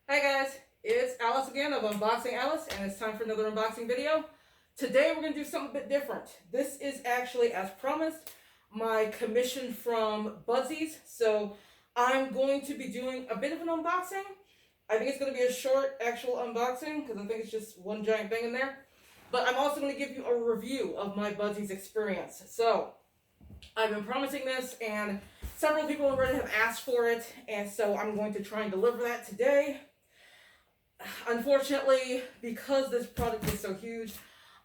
Hi guys, it's Alyss again of Unboxing Alyss, and it's time for another unboxing video. Today we're going to do something a bit different. This is actually, as promised, my commission from Budsies. So I'm going to be doing a bit of an unboxing. I think it's going to be a short actual unboxing because I think it's just one giant thing in there. But I'm also going to give you a review of my Budsies experience. So I've been promising this, and several people already have asked for it, and so I'm going to try and deliver that today. Unfortunately, because this product is so huge,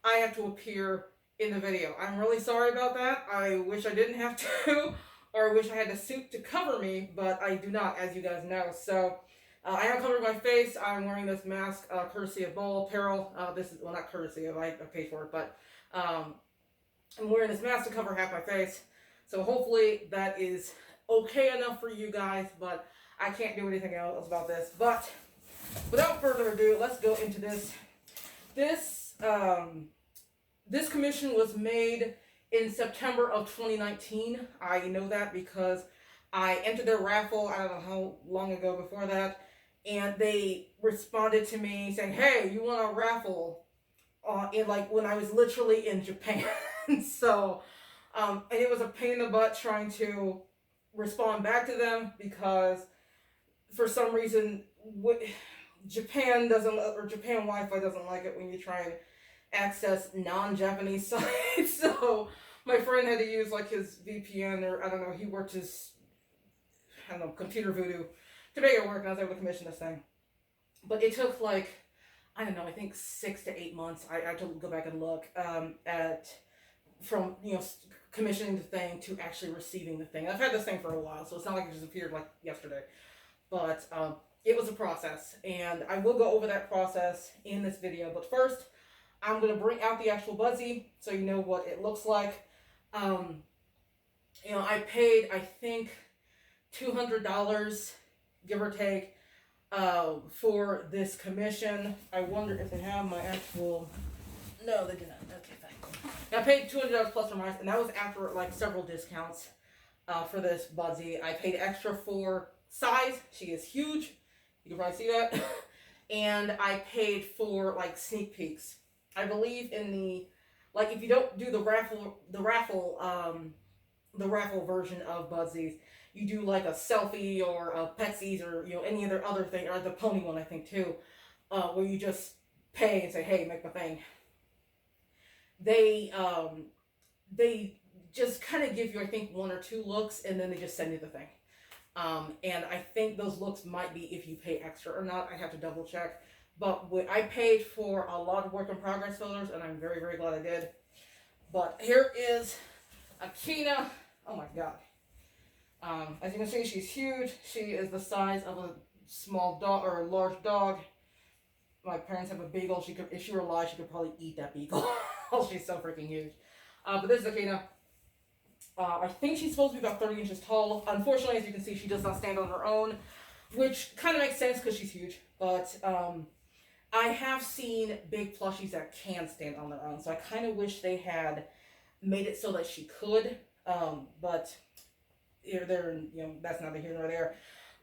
I have to appear in the video. I'm really sorry about that. I wish I didn't have to, or I wish I had a suit to cover me, but I do not, as you guys know. So I am covering my face. I'm wearing this mask courtesy of Ball Apparel. This is, well, not courtesy of, I paid for it, but I'm wearing this mask to cover half my face. So hopefully that is okay enough for you guys, but I can't do anything else about this. But without further ado, let's go into this. This commission was made in September of 2019. I know that because I entered their raffle, I don't know how long ago before that, and they responded to me saying, hey, you want a raffle? In like when I was literally in Japan. So, and it was a pain in the butt trying to respond back to them because for some reason, Japan doesn't, or Japan Wi-Fi doesn't like it when you try and access non-Japanese sites. So my friend had to use like his VPN, or I don't know, he worked his, I don't know, computer voodoo to make it work, and I was able to commission this thing. But it took like, I don't know, I think 6 to 8 months. I had to go back and look at from, you know, commissioning the thing to actually receiving the thing. I've had this thing for a while, so it's not like it just appeared like yesterday. But it was a process, and I will go over that process in this video. But first, I'm going to bring out the actual Budsie so you know what it looks like. You know, I paid, I think, $200, give or take, for this commission. I wonder if they have my actual... No, they do not. Okay, fine. I paid $200 plus or minus, and that was after like several discounts for this Budsie. I paid extra for size. She is huge. You can probably see that. And I paid for like sneak peeks. I believe in the, like, if you don't do the raffle version of Budsies, you do like a selfie or a Petsies or, you know, any other thing, or the pony one I think too, where you just pay and say, hey, make my thing. They just kind of give you, I think, 1 or 2 looks, and then they just send you the thing. And I think those looks might be if you pay extra or not. I have to double check. But I paid for a lot of work in progress photos, and I'm very, very glad I did. But here is Akina. Oh my god. As you can see, she's huge. She is the size of a small dog, or a large dog. My parents have a beagle. She could, if she were alive, she could probably eat that beagle. She's so freaking huge. But this is Akina. I think she's supposed to be about 30 inches tall. Unfortunately, as you can see, she does not stand on her own, which kind of makes sense because she's huge. But I have seen big plushies that can stand on their own, so I kind of wish they had made it so that she could. But here, there, you know, that's neither here nor there.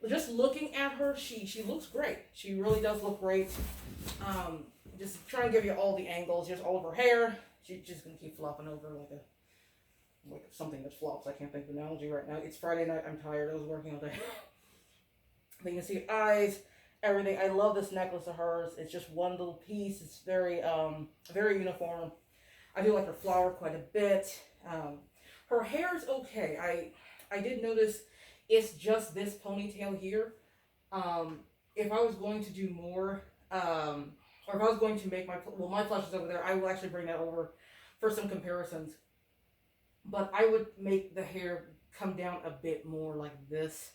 Just looking at her, she looks great. She really does look great. Just trying to give you all the angles. Here's all of her hair. She's just gonna keep flopping over like something that flops. I can't think of an analogy right now. It's Friday night. I'm tired. I was working all day. But you can see eyes, everything. I love this necklace of hers. It's just one little piece. It's very very uniform. I do like her flower quite a bit. Her hair is okay. I did notice it's just this ponytail here. If I was going to do more, or if I was going to make my plush is over there, I will actually bring that over for some comparisons. But I would make the hair come down a bit more like this,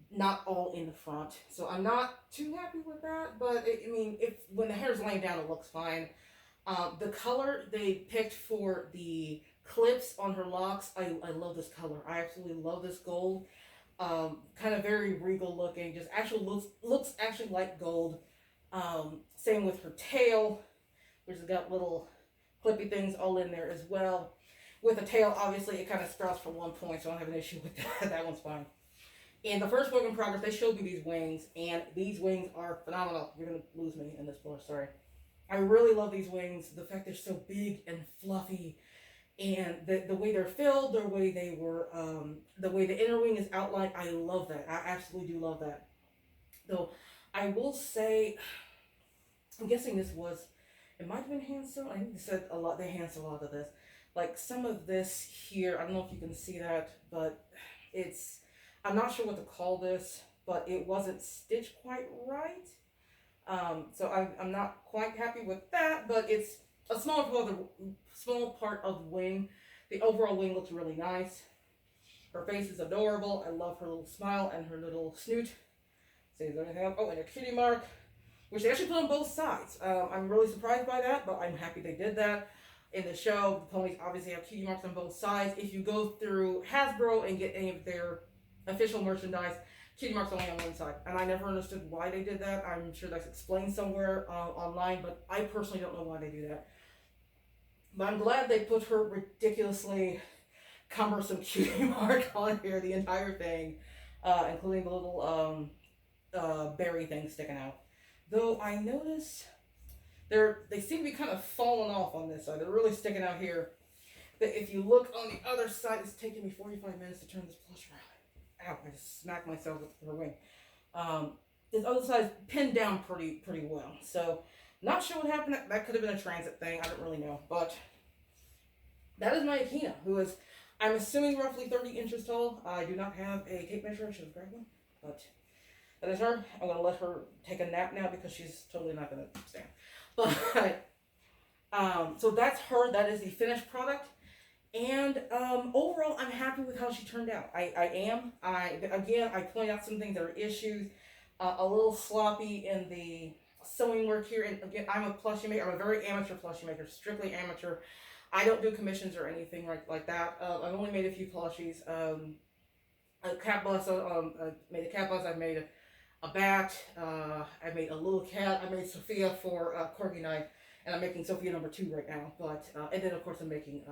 not all in the front. So I'm not too happy with that, but I mean, when the hair's laying down, it looks fine. The color they picked for the clips on her locks, I love this color. I absolutely love this gold. Kind of very regal looking, just actually looks actually like gold. Same with her tail, which has got little clippy things all in there as well. With the tail, obviously, it kind of sprouts from one point, so I don't have an issue with that. That one's fine. And the first work in progress, they showed me these wings, and these wings are phenomenal. You're gonna lose me in this blush, sorry. I really love these wings. The fact they're so big and fluffy, and the way they're filled, the way they were, the way the inner wing is outlined. I love that. I absolutely do love that. Though I will say, I'm guessing this was, it might have been hand sewn. I think they said a lot. They hand sewn a lot of this. Like some of this here, I don't know if you can see that, but it's, I'm not sure what to call this, but it wasn't stitched quite right. So I'm not quite happy with that, but it's a small part of the wing. The overall wing looks really nice. Her face is adorable. I love her little smile and her little snoot. See, there they have, oh, and a kitty mark, which they actually put on both sides. I'm really surprised by that, but I'm happy they did that. In the show, the ponies obviously have cutie marks on both sides. If you go through Hasbro and get any of their official merchandise, cutie marks only on one side. And I never understood why they did that. I'm sure that's explained somewhere online, but I personally don't know why they do that. But I'm glad they put her ridiculously cumbersome cutie mark on here, the entire thing, including the little berry thing sticking out. Though I notice they seem to be kind of falling off on this side. They're really sticking out here. But if you look on the other side, it's taking me 45 minutes to turn this plush around. Ow, I just smacked myself with her wing. This other side is pinned down pretty well. So, not sure what happened. That could have been a transit thing. I don't really know. But that is my Akina, who is, I'm assuming, roughly 30 inches tall. I do not have a tape measure. I should have grabbed one. But that is her. I'm going to let her take a nap now because she's totally not going to stand. But, so that's her. That is the finished product. And overall, I'm happy with how she turned out. I am. Again, I point out some things that are issues. A little sloppy in the sewing work here. And again, I'm a plushie maker. I'm a very amateur plushie maker, strictly amateur. I don't do commissions or anything like that. I've only made a few plushies. A cat bus. I made a cat bus. I've made a bat. I made a little cat. I made Sophia for Corgi Night, and I'm making Sophia number 2 right now. But and then of course I'm making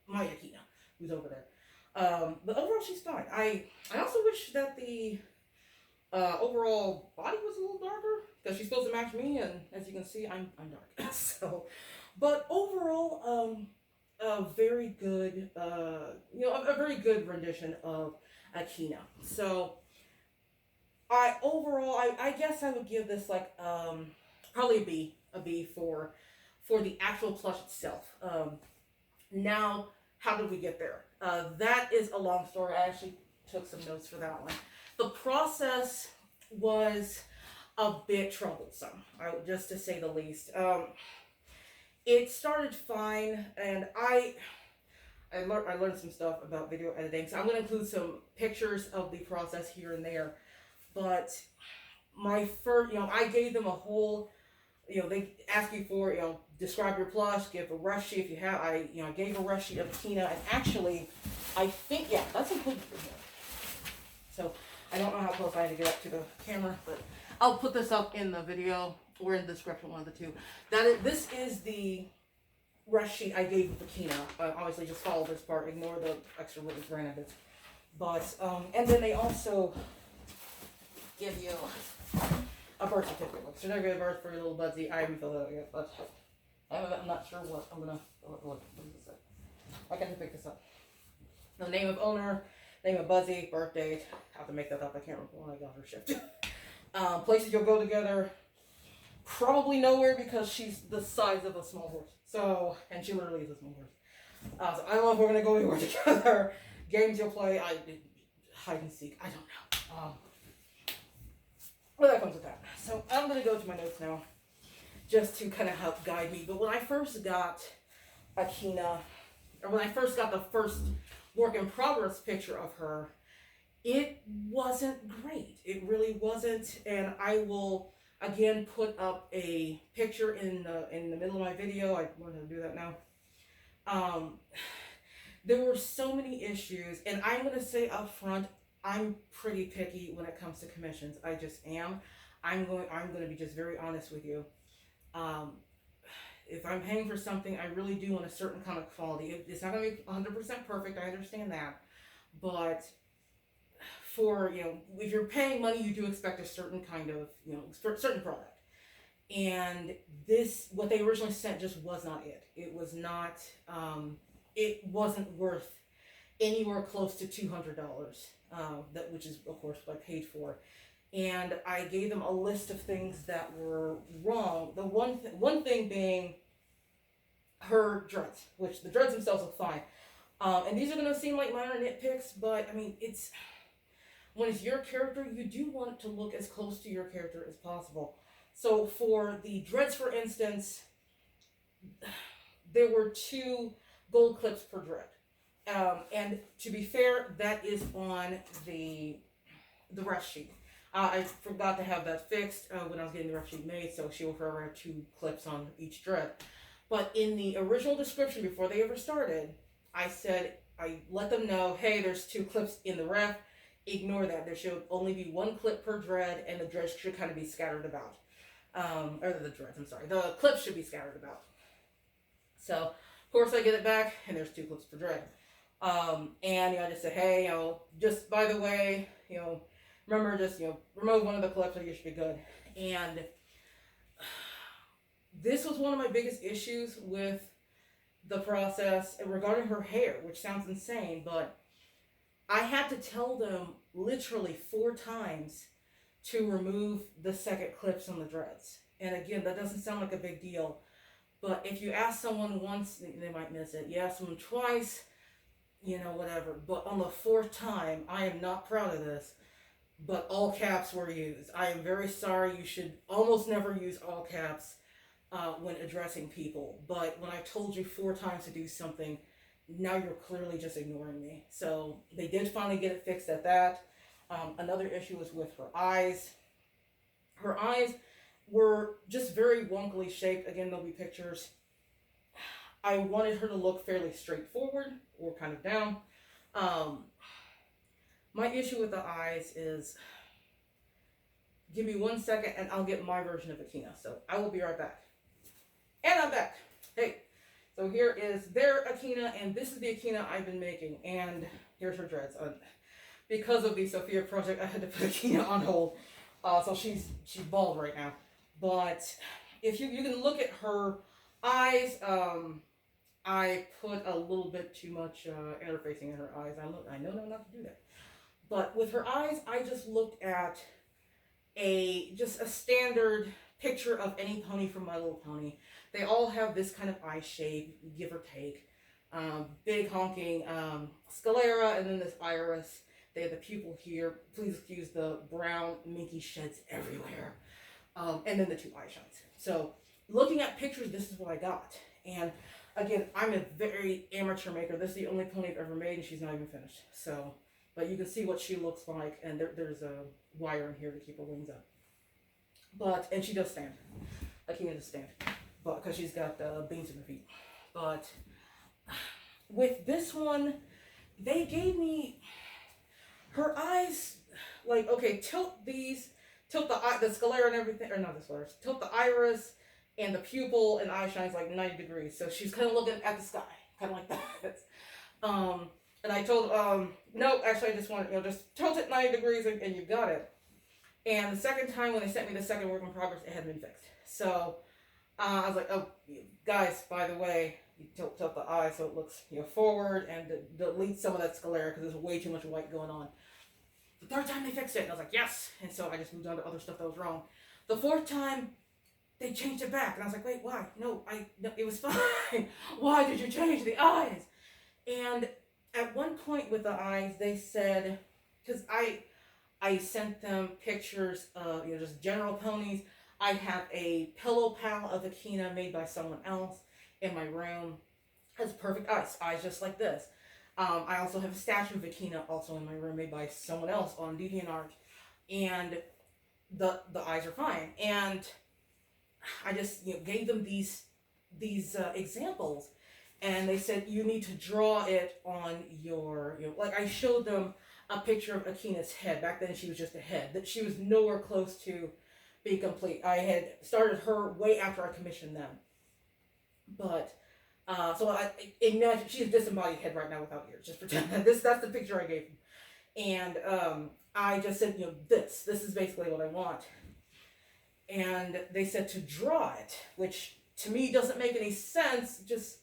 my Akina, who's over there. But overall, she's fine. I also wish that the overall body was a little darker because she's supposed to match me, and as you can see, I'm dark. So, but overall, a very good, a very good rendition of Akina. So, I guess I would give this like probably a B for the actual plush itself. Now, how did we get there? That is a long story. I actually took some notes for that one. The process was a bit troublesome, just to say the least. It started fine, and I learned some stuff about video editing, so I'm going to include some pictures of the process here and there. But my first, I gave them a whole, they ask you for, describe your plush, give a rough sheet if you have. I gave a rough sheet of Akina, and actually, I think, yeah, that's included in here. So, I don't know how close I had to get up to the camera, but I'll put this up in the video or in the description, one of the two. This is the rush sheet I gave with Akina. Obviously, just follow this part, ignore the extra little random bits. But, and then they also give you a birth certificate. Certificate of birth for your little Budsie. I haven't filled it out yet, but I'm not sure what I'm gonna. What does this say? I got to pick this up. The name of owner, name of Budsie, birth date. I have to make that up. I can't remember when I got her shipped. Places you'll go together. Probably nowhere because she's the size of a small horse. So, and she literally is a small horse. So I don't know if we're gonna go anywhere together. Games you'll play. Hide and seek. I don't know. Well, that comes with that. So I'm going to go to my notes now just to kind of help guide me. But when I first got Akina, or when I first got the first work in progress picture of her, it wasn't great. It really wasn't. And I will, again, put up a picture in the middle of my video. I learned how to do that now. There were so many issues. And I'm going to say up front, I'm pretty picky when it comes to commissions. I just am. I'm going to be just very honest with you. If I'm paying for something, I really do want a certain kind of quality. It's not going to be 100% perfect. I understand that. But for, if you're paying money, you do expect a certain kind of, certain product. And this, what they originally sent, just was not it. It was not, it wasn't worth anywhere close to $200, that, which is of course what I paid for. And I gave them a list of things that were wrong. The one thing being her dreads, which the dreads themselves look fine. And these are going to seem like minor nitpicks, but I mean, when it's your character, you do want it to look as close to your character as possible. So for the dreads, for instance, there were 2 gold clips per dread. And to be fair, that is on the ref sheet. I forgot to have that fixed when I was getting the ref sheet made, so she will forever have 2 clips on each dread. But in the original description, before they ever started, I let them know, hey, there's 2 clips in the ref. Ignore that. There should only be 1 clip per dread, and the dreads should kind of be scattered about. The clips should be scattered about. So, of course, I get it back, and there's 2 clips per dread. And I just say, hey, just by the way, remember, just remove 1 of the clips, and you should be good. And this was one of my biggest issues with the process regarding her hair, which sounds insane, but I had to tell them literally 4 times to remove the second clips on the dreads. And again, that doesn't sound like a big deal, but if you ask someone once, they might miss it. You ask someone twice, whatever. But on the 4th time, I am not proud of this, but all caps were used. I am very sorry. You should almost never use all caps when addressing people. But when I told you 4 times to do something, now you're clearly just ignoring me. So they did finally get it fixed at that. Another issue was with her eyes. Her eyes were just very wonkily shaped. Again, there'll be pictures. I wanted her to look fairly straightforward or kind of down. My issue with the eyes is, give me 1 second and I'll get my version of Akina. So I will be right back. And I'm back. Hey, so here is their Akina, and this is the Akina I've been making. And here's her dreads. Because of the Sophia project, I had to put Akina on hold. So she's bald right now. But if you can look at her eyes, I put a little bit too much interfacing in her eyes. I know not to do that. But with her eyes, I just looked at just a standard picture of any pony from My Little Pony. They all have this kind of eye shape, give or take. Big honking sclera, and then this iris. They have the pupil here. Please excuse the brown minky sheds everywhere. And then the 2 eye shines. So looking at pictures, this is what I got. And again, I'm a very amateur maker. This is the only pony I've ever made, and she's not even finished. So, but you can see what she looks like, and there's a wire in here to keep her wings up. And she does stand. Akina does stand, but because she's got beams in her feet. But with this one, they gave me her eyes, like, okay, tilt the sclera and everything, or not the sclera, tilt the iris and the pupil and eye shines like 90 degrees. So she's kind of looking at the sky, kind of like that. And I told, no, actually I just want, just tilt it 90 degrees and you got it. And the second time when they sent me the second work in progress, it hadn't been fixed. So I was like, oh, guys, by the way, you tilt the eye so it looks forward, and delete some of that sclera because there's way too much white going on. The 3rd time they fixed it, and I was like, yes. And so I just moved on to other stuff that was wrong. The 4th time, they changed it back, and I was like, wait, why? No, it was fine. Why did you change the eyes? And at one point with the eyes, they said, because I sent them pictures of just general ponies. I have a pillow pal of Akina made by someone else in my room. Has perfect eyes just like this. I also have a statue of Akina also in my room made by someone else on DeviantArt, and the eyes are fine. And I just gave them these examples, and they said you need to draw it on your like I showed them a picture of Akina's head. Back then she was just a head, that she was nowhere close to being complete. I had started her way after I commissioned them, but so I imagine she's a disembodied head right now without ears. Just pretend that that's the picture I gave them. And I just said, this is basically what I want. And they said to draw it, which to me doesn't make any sense. Just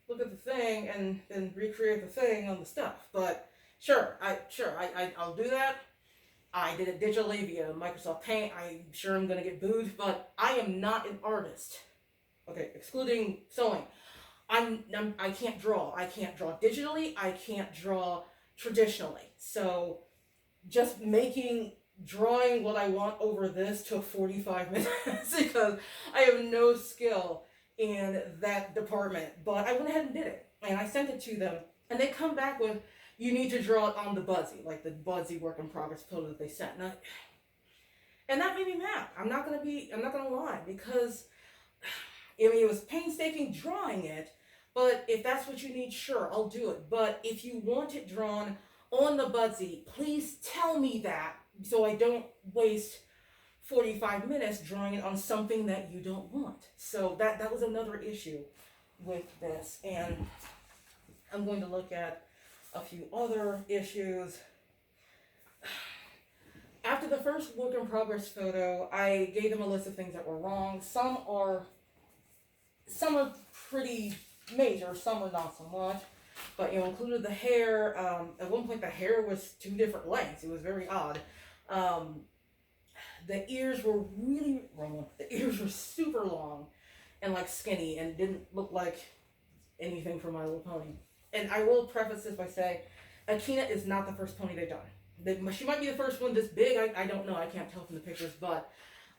look at the thing and then recreate the thing on the stuff. But I'll do that. I did it digitally via Microsoft Paint. I'm sure I'm gonna get booed, but I am not an artist. Okay, excluding sewing. I can't draw. I can't draw digitally. I can't draw traditionally. So just drawing what I want over this took 45 minutes because I have no skill in that department. But I went ahead and did it, and I sent it to them, and they come back with, you need to draw it on the Budsy, like the Budsy work in progress photo that they sent. And that made me mad. I'm not gonna lie, because I mean, it was painstaking drawing it, but if that's what you need, sure, I'll do it. But if you want it drawn on the Budsy, please tell me that, so I don't waste 45 minutes drawing it on something that you don't want. So that was another issue with this. And I'm going to look at a few other issues. After the first work in progress photo, I gave them a list of things that were wrong. Some are pretty major, some are not so much. But included the hair. At one point the hair was 2 different lengths. It was very odd. The ears were really wrong. The ears were super long and like skinny and didn't look like anything from My Little Pony. And I will preface this by saying, Akina is not the first pony they've done. She might be the first one this big. I don't know. I can't tell from the pictures. But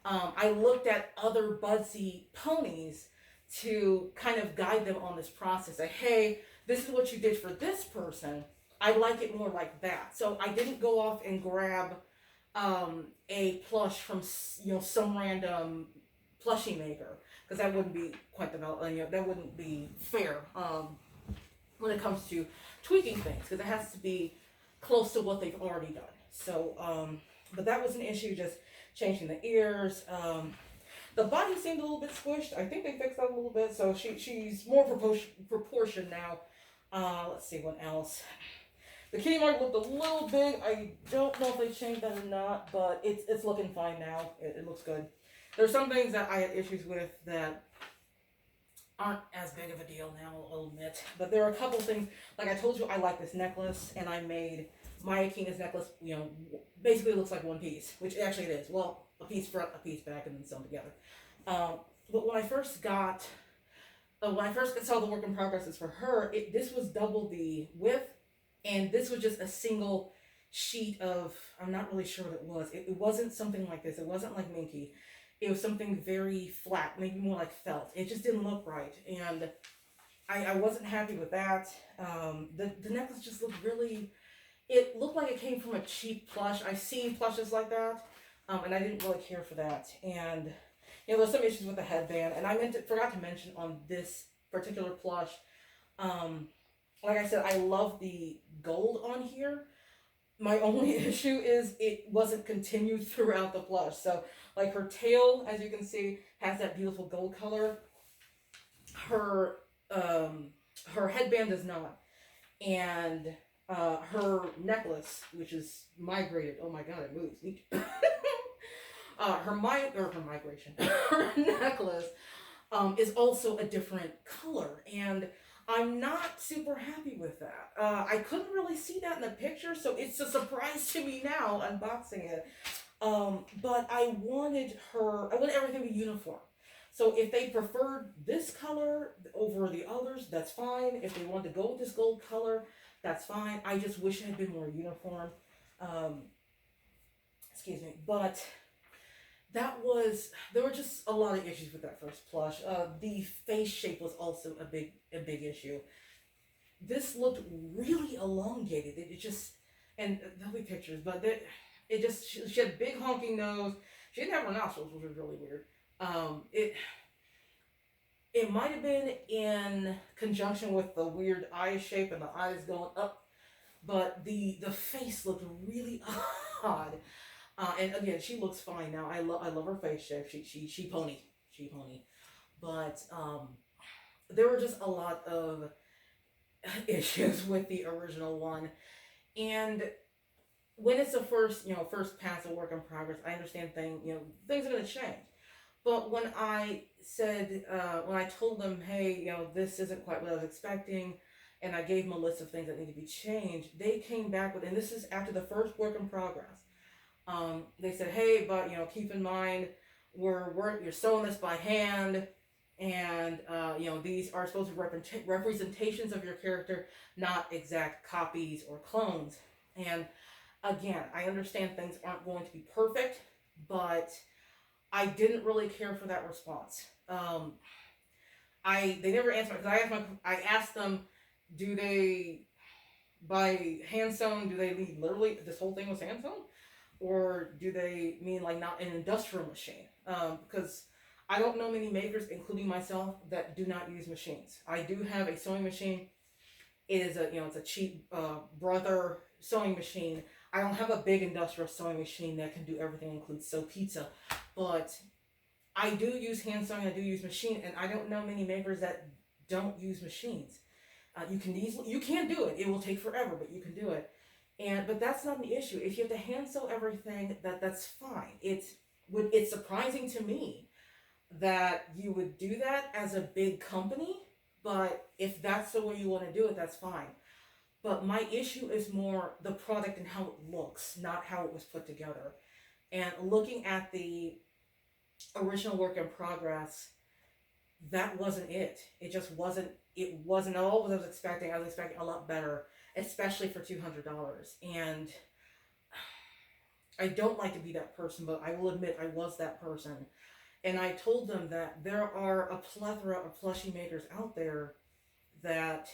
I looked at other Budsy ponies to kind of guide them on this process. Like, hey, this is what you did for this person. I like it more like that. So I didn't go off and grab a plush from some random plushie maker, because that wouldn't be quite the that wouldn't be fair when it comes to tweaking things, because it has to be close to what they've already done. So but that was an issue, just changing the ears. The body seemed a little bit squished. I think they fixed that a little bit, so she's more proportioned now. Let's see what else. The kitty mark looked a little big. I don't know if they changed that or not, but it's looking fine now. It looks good. There's some things that I had issues with that aren't as big of a deal now, I'll admit. But there are a couple things. Like I told you, I like this necklace, and I made my Akina's necklace, basically looks like one piece, which actually it is. Well, a piece front, a piece back, and then sewn together. But when I first saw the work in progresses for her, this was double the width, and this was just a single sheet of, I'm not really sure what it was. It wasn't something like this. It wasn't like Minky. It was something very flat, maybe more like felt. It just didn't look right, and I wasn't happy with that. The necklace just looked really, it looked like it came from a cheap plush. I've seen plushes like that, and I didn't really care for that. And there's some issues with the headband, and I forgot to mention on this particular plush, like I said, I love the gold on here. My only issue is it wasn't continued throughout the plush. So, like, her tail, as you can see, has that beautiful gold color. Her headband does not, and her necklace, which is migrated. Oh my God, it moves. Her necklace is also a different color, and I'm not super happy with that. I couldn't really see that in the picture, so it's a surprise to me now unboxing it. But I wanted everything to be uniform. So if they preferred this color over the others, that's fine. If they wanted to go with this gold color, that's fine. I just wish it had been more uniform. Excuse me. But there were just a lot of issues with that first plush. The face shape was also a big issue. This looked really elongated. And there'll be pictures, but she had a big honking nose. She didn't have her nostrils, which was really weird. It might have been in conjunction with the weird eye shape and the eyes going up, but the face looked really odd. And again, she looks fine now. I love her face shape. She pony. But there were just a lot of issues with the original one, and when it's the first, first pass of work in progress, I understand things are going to change. But when I said, when I told them, hey, this isn't quite what I was expecting, and I gave them a list of things that need to be changed, they came back with, and this is after the first work in progress. They said, hey, but keep in mind, you're sewing this by hand, and these are supposed to be representations of your character, not exact copies or clones. And again, I understand things aren't going to be perfect, but I didn't really care for that response. They never answered because I asked them, do they by hand sewn? Do they mean literally this whole thing was hand sewn, or do they mean like not an industrial machine? Because I don't know many makers, including myself, that do not use machines. I do have a sewing machine. It is it's a cheap brother sewing machine. I don't have a big industrial sewing machine that can do everything, includes sew pizza, but I do use hand sewing. I do use machine, and I don't know many makers that don't use machines. You can do it. It will take forever, but you can do it. But that's not the issue. If you have to hand sew everything, that's fine. It's surprising to me that you would do that as a big company, but if that's the way you want to do it, that's fine. But my issue is more the product and how it looks, not how it was put together. And looking at the original work in progress, that wasn't it. It just wasn't. It wasn't all what I was expecting. I was expecting a lot better, especially for $200. And I don't like to be that person, but I will admit I was that person. And I told them that there are a plethora of plushie makers out there that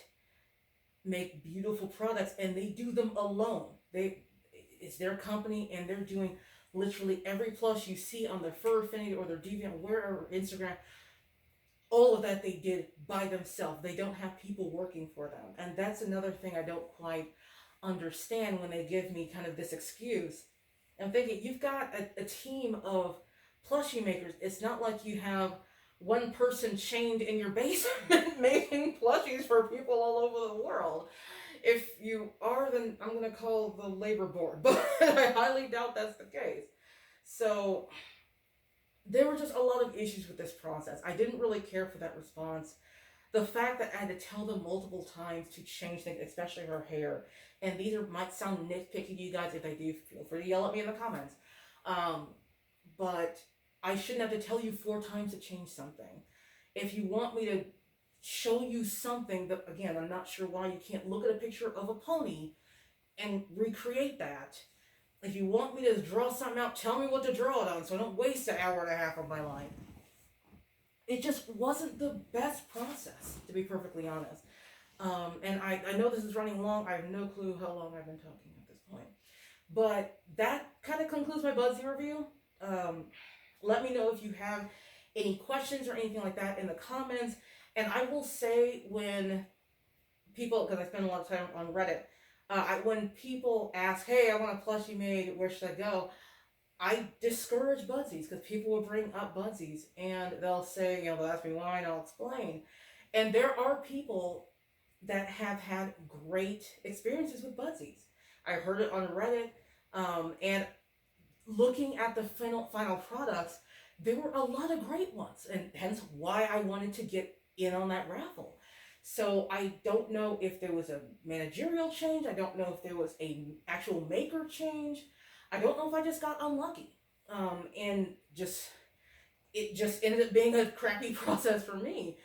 make beautiful products, and they do them alone. It's their company, and they're doing literally every plush you see on their Fur Affinity or their Deviant, wherever, Instagram. All of that they did by themselves. They don't have people working for them. And that's another thing I don't quite understand when they give me kind of this excuse. I'm thinking, you've got a team of plushie makers. It's not like you have one person chained in your basement making plushies for people all over the world. If you are, then I'm going to call the labor board. But I highly doubt that's the case. So there were just a lot of issues with this process. I didn't really care for that response. The fact that I had to tell them multiple times to change things, especially her hair, and might sound nitpicky to you guys. If they do, feel free to yell at me in the comments. But I shouldn't have to tell you 4 times to change something. If you want me to show you something that, again, I'm not sure why you can't look at a picture of a pony and recreate that. If you want me to draw something out, tell me what to draw it on so I don't waste an hour and a half of my life. It just wasn't the best process, to be perfectly honest. And I know this is running long. I have no clue how long I've been talking at this point. But that kind of concludes my Budsy review. Let me know if you have any questions or anything like that in the comments. And I will say, when people, because I spend a lot of time on Reddit, when people ask, hey, I want a plushie made, where should I go? I discourage Budsies, because people will bring up Budsies and they'll say, they'll ask me why, and I'll explain. And there are people that have had great experiences with Budsies. I heard it on Reddit, and looking at the final products, there were a lot of great ones, and hence why I wanted to get in on that raffle. So I don't know if there was a managerial change. I don't know if there was a actual maker change. I don't know if I just got unlucky. And it just ended up being a crappy process for me,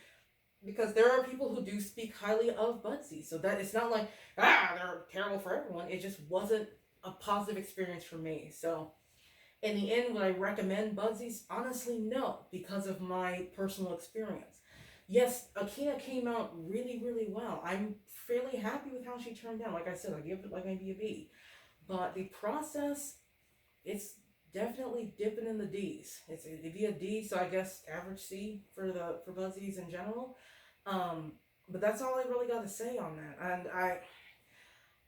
because there are people who do speak highly of Budsies. So that it's not like, they're terrible for everyone. It just wasn't a positive experience for me. So in the end, would I recommend Budsies? Honestly, no, because of my personal experience. Yes, Akina came out really, really well. I'm fairly happy with how she turned out. Like I said, I give it like maybe a B. But the process, it's definitely dipping in the D's. It'd be a D, so I guess average C for Budsies in general. But that's all I really got to say on that. And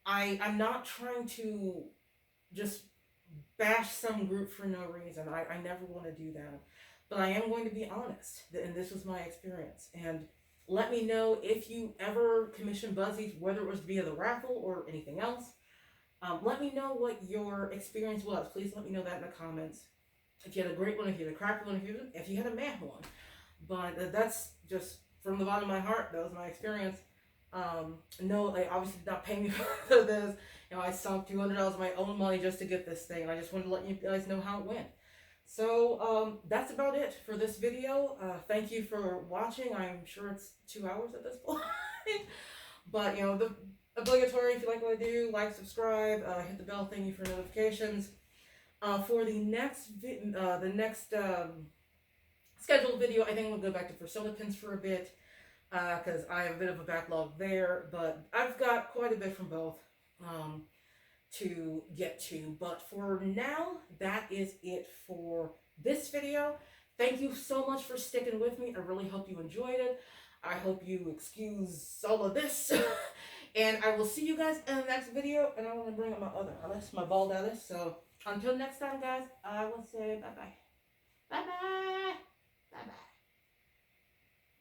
I'm not trying to just bash some group for no reason. I never want to do that. But I am going to be honest, and this was my experience. And let me know if you ever commission Budsies, whether it was via the raffle or anything else. Let me know what your experience was. Please let me know that in the comments. If you had a great one, if you had a crappy one, if you had a mad one. But that's just from the bottom of my heart. That was my experience. No, they obviously did not pay me for this. You know, I sunk $200 of my own money just to get this thing, and I just wanted to let you guys know how it went. So that's about it for this video. Thank you for watching. I'm sure it's 2 hours at this point. But you know, the obligatory, if you like what I do, like, subscribe, hit the bell thingy for notifications. For the next scheduled video, I think we'll go back to persona pins for a bit, because I have a bit of a backlog there, but I've got quite a bit from both to get to. But for now, that is it for this video. Thank you so much for sticking with me. I really hope you enjoyed it. I hope you excuse all of this. And I will see you guys in the next video. And I want to bring up my other Alyss, my bald Alyss. So until next time, guys, I will say bye-bye.